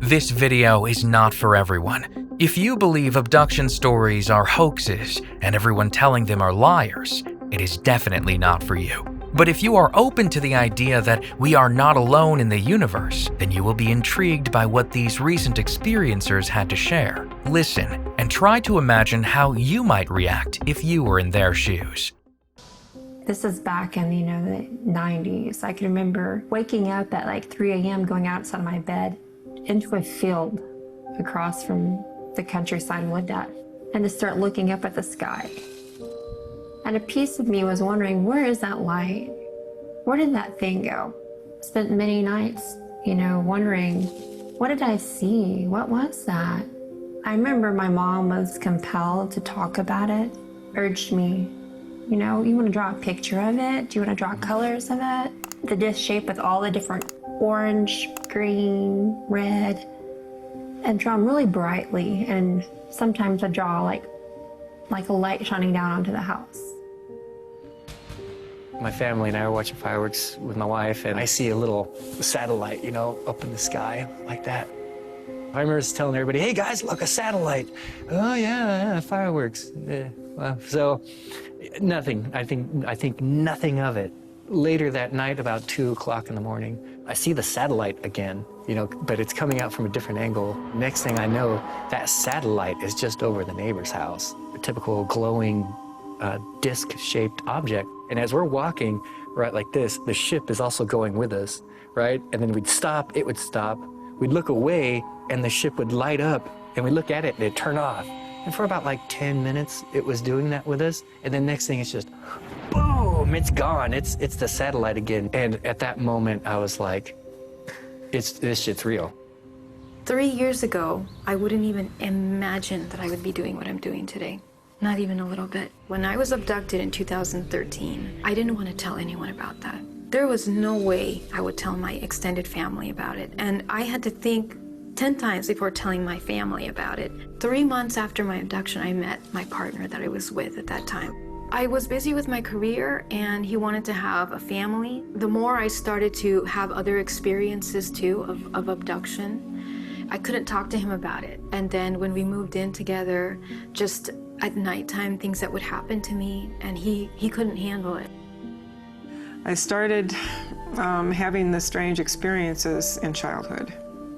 This video is not for everyone. If you believe abduction stories are hoaxes and everyone telling them are liars, it is definitely not for you. But if you are open to the idea that we are not alone in the universe, then you will be intrigued by what these recent experiencers had to share. Listen and try to imagine how you might react if you were in their shoes. This is back in, the 90s. I can remember waking up at like 3 a.m. going outside of my bed into a field across from the countryside in Wooddat and to start looking up at the sky. And a piece of me was wondering, where is that light? Where did that thing go? Spent many nights, wondering, what did I see? What was that? I remember my mom was compelled to talk about it, urged me, you want to draw a picture of it? Do you want to draw colors of it? The disc shape with all the different orange, green, red, and draw them really brightly. And sometimes I draw like a light shining down onto the house. My family and I were watching fireworks with my wife, and I see a little satellite, up in the sky like that. I remember just telling everybody, hey guys, look, a satellite. Oh yeah, fireworks. So nothing, I think nothing of it. Later that night, about 2 o'clock in the morning, I see the satellite again, but it's coming out from a different angle. Next thing I know, that satellite is just over the neighbor's house. A typical glowing disc-shaped object. And as we're walking, right like this, the ship is also going with us, right? And then we'd stop, it would stop. We'd look away, and the ship would light up, and we'd look at it, and it'd turn off. And for about like 10 minutes, it was doing that with us. And then next thing, it's just, boom, it's gone. It's the satellite again. And at that moment, I was like, this shit's real. 3 years ago, I wouldn't even imagine that I would be doing what I'm doing today. Not even a little bit. When I was abducted in 2013, I didn't want to tell anyone about that. There was no way I would tell my extended family about it. And I had to think 10 times before telling my family about it. 3 months after my abduction, I met my partner that I was with at that time. I was busy with my career, and he wanted to have a family. The more I started to have other experiences too of abduction, I couldn't talk to him about it. And then when we moved in together, just at nighttime, things that would happen to me, and he couldn't handle it. I started having the strange experiences in childhood.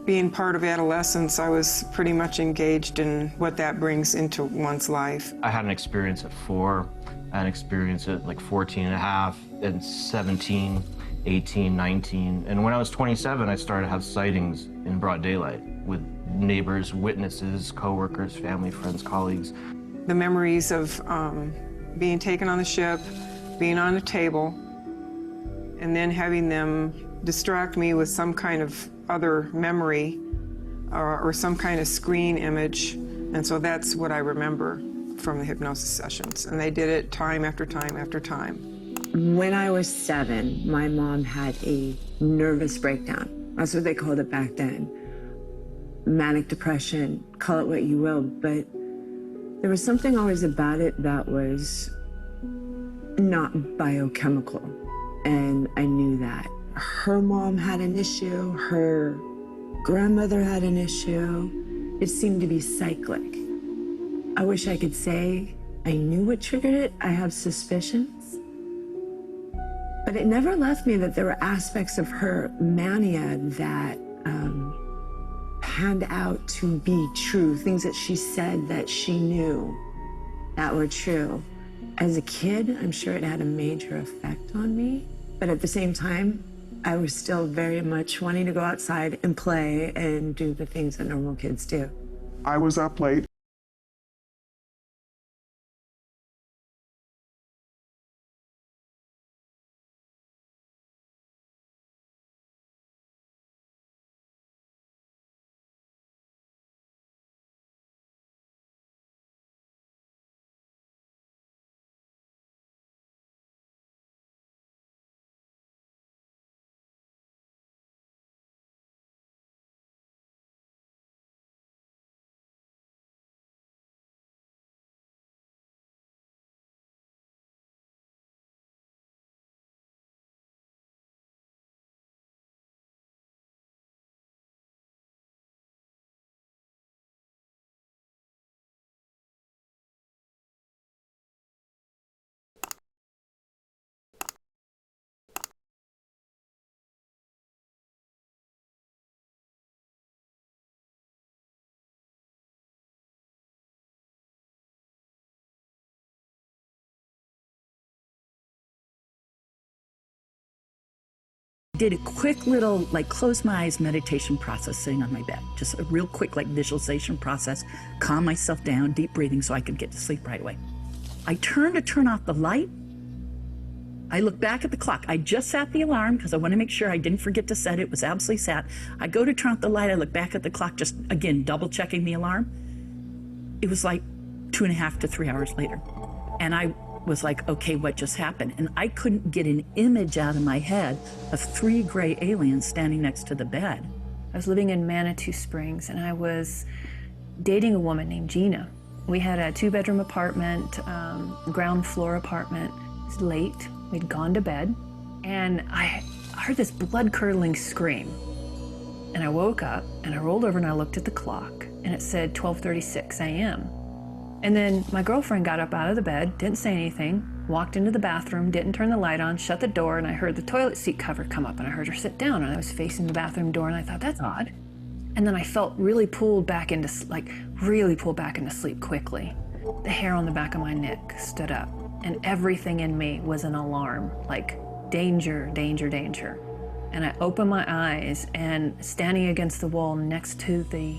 Being part of adolescence, I was pretty much engaged in what that brings into one's life. I had an experience at 4, an experience at like 14 and a half, and 17, 18, 19. And when I was 27, I started to have sightings in broad daylight with neighbors, witnesses, coworkers, family, friends, colleagues. The memories of being taken on the ship, being on a table, and then having them distract me with some kind of other memory or some kind of screen image. And so that's what I remember from the hypnosis sessions. And they did it time after time after time. When I was 7, my mom had a nervous breakdown. That's what they called it back then. Manic depression, call it what you will, but there was something always about it that was not biochemical. And I knew that. Her mom had an issue, her grandmother had an issue. It seemed to be cyclic. I wish I could say I knew what triggered it. I have suspicions. But it never left me that there were aspects of her mania that panned out to be true, things that she said that she knew that were true. As a kid, I'm sure it had a major effect on me. But at the same time, I was still very much wanting to go outside and play and do the things that normal kids do. I was up late Did a quick little, like, close my eyes meditation process sitting on my bed. Just a real quick, like, visualization process, calm myself down, deep breathing so I could get to sleep right away. I turned to turn off the light. I look back at the clock. I just set the alarm because I want to make sure I didn't forget to set it. It was absolutely set. I go to turn off the light. I look back at the clock, just, again, double checking the alarm. It was like 2.5 to 3 hours later. And I was like, okay, what just happened? And I couldn't get an image out of my head of 3 gray aliens standing next to the bed. I was living in Manitou Springs, and I was dating a woman named Gina. We had a 2-bedroom apartment, ground floor apartment. It was late. We'd gone to bed, and I heard this blood-curdling scream. And I woke up, and I rolled over, and I looked at the clock, and it said 12:36 a.m. And then my girlfriend got up out of the bed, didn't say anything, walked into the bathroom, didn't turn the light on, shut the door, and I heard the toilet seat cover come up, and I heard her sit down, and I was facing the bathroom door, and I thought, that's odd. And then I felt really pulled back into sleep quickly. The hair on the back of my neck stood up, and everything in me was an alarm, like danger, danger, danger. And I opened my eyes, and standing against the wall next to the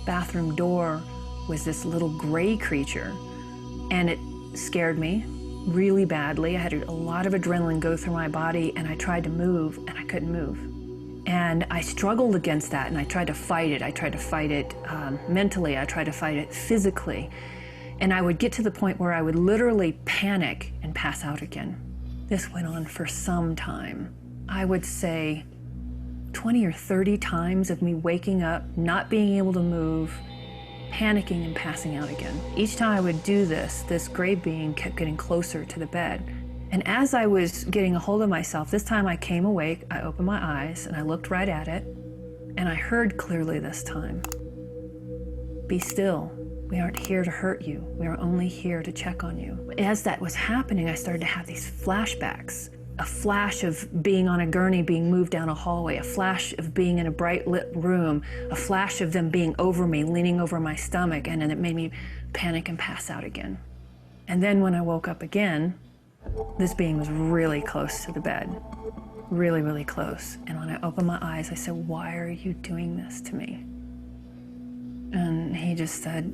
bathroom door was this little gray creature, and it scared me really badly. I had a lot of adrenaline go through my body, and I tried to move, and I couldn't move. And I struggled against that, and I tried to fight it. I tried to fight it mentally. I tried to fight it physically. And I would get to the point where I would literally panic and pass out again. This went on for some time. I would say 20 or 30 times of me waking up, not being able to move, panicking and passing out again. Each time I would do this, this gray being kept getting closer to the bed. And as I was getting a hold of myself, this time I came awake, I opened my eyes, and I looked right at it, and I heard clearly this time, "Be still. We aren't here to hurt you. We are only here to check on you." As that was happening, I started to have these flashbacks. A flash of being on a gurney being moved down a hallway, a flash of being in a bright lit room, a flash of them being over me, leaning over my stomach, and then it made me panic and pass out again. And then when I woke up again, this being was really close to the bed, really, really close. And when I opened my eyes, I said, "Why are you doing this to me?" And he just said,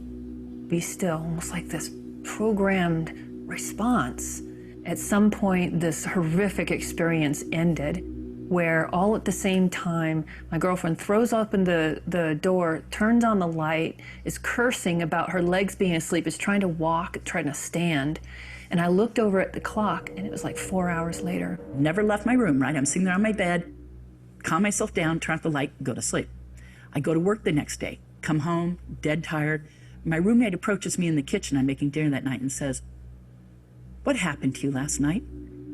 "Be still," almost like this programmed response. At some point, this horrific experience ended, where all at the same time, my girlfriend throws open the door, turns on the light, is cursing about her legs being asleep, is trying to walk, trying to stand. And I looked over at the clock, and it was like 4 hours later. Never left my room, right? I'm sitting there on my bed, calm myself down, turn off the light, go to sleep. I go to work the next day, come home, dead tired. My roommate approaches me in the kitchen. I'm making dinner that night and says, "What happened to you last night?"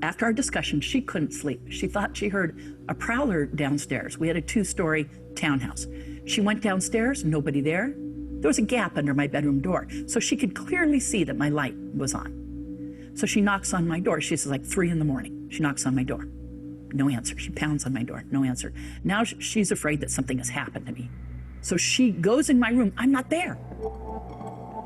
After our discussion, she couldn't sleep. She thought she heard a prowler downstairs. We had a 2-story townhouse. She went downstairs, nobody there. There was a gap under my bedroom door, so she could clearly see that my light was on. So she knocks on my door. She's like 3 a.m. She knocks on my door. No answer. She pounds on my door. No answer. Now she's afraid that something has happened to me. So she goes in my room. I'm not there.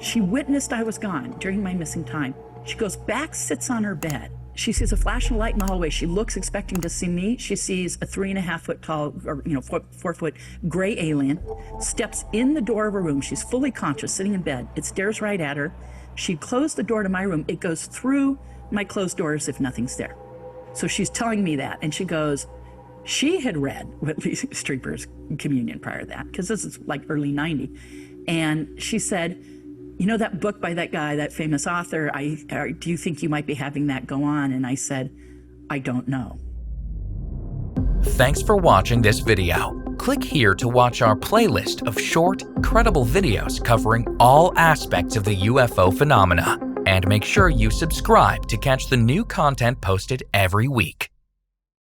She witnessed I was gone during my missing time. She goes back, sits on her bed. She sees a flashing light in the hallway. She looks expecting to see me. She sees a 3.5-foot tall, or 4-foot gray alien, steps in the door of her room. She's fully conscious, sitting in bed. It stares right at her. She closed the door to my room. It goes through my closed door as if nothing's there. So she's telling me that, and she goes, she had read Whitley Strieber's Communion prior to that, because this is like early 90. And she said, "You know that book by that guy, that famous author, do you think you might be having that go on?" And I said, "I don't know." Thanks for watching this video. Click here to watch our playlist of short, credible videos covering all aspects of the UFO phenomena. And make sure you subscribe to catch the new content posted every week.